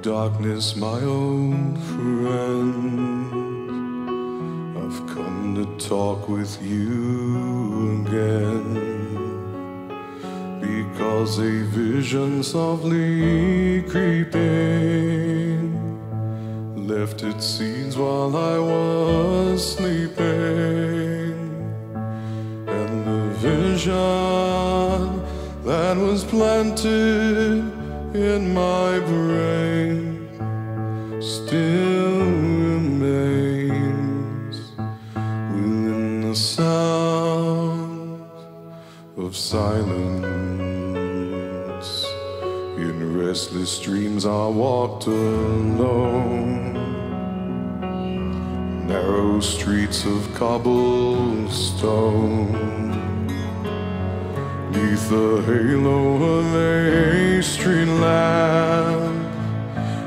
darkness, my old friend, I've come to talk with you again, because a vision softly creeping left its seeds while I was sleeping, and the vision that was planted in my brain still remains within the sound of silence. In restless dreams I walked alone, narrow streets of cobblestone, neath the halo of a street lamp.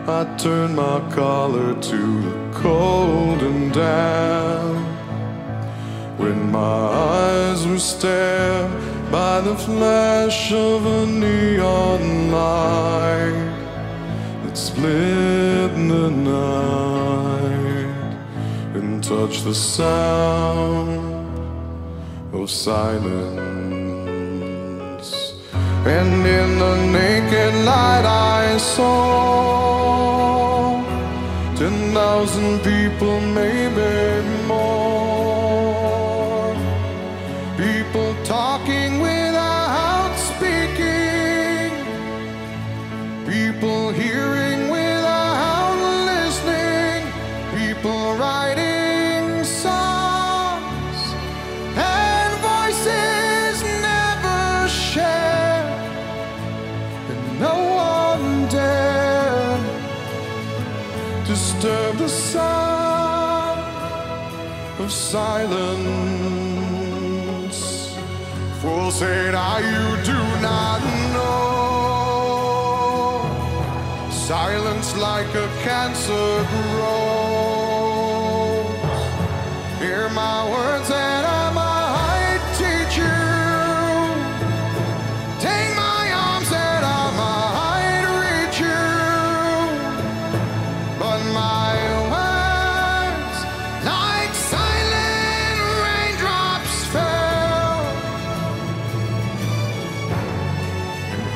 I turned my collar to the cold and damp, when my eyes were stared by the flash of a neon light that split the night and touched the sound of silence. And in the naked light I saw 10,000 people, maybe more, people talking without speaking, people hearing without listening, people writing songs and voices never shared, and no one dared disturb the sound of silence. Fools say that you do not know, silence like a cancer grows. Hear my words and I might teach you, take my arms and I might reach you, but my words like silent raindrops fell,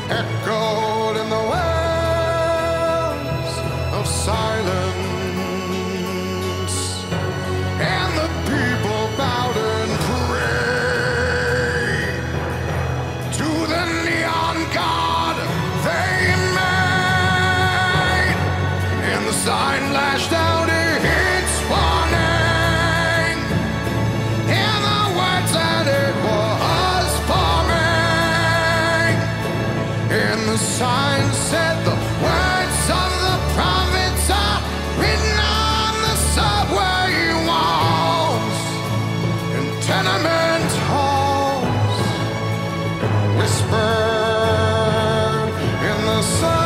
echoed in the wells of silence, and the people bowed and prayed to the neon god they made, and the sign lashed out its warning, and the words that it was forming, and the sign said the words of the prophets are written on the subway walls and tenement halls, whispered in the sound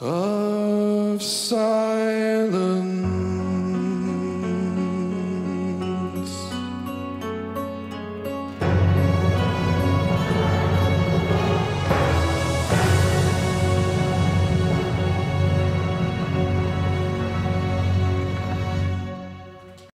of silence.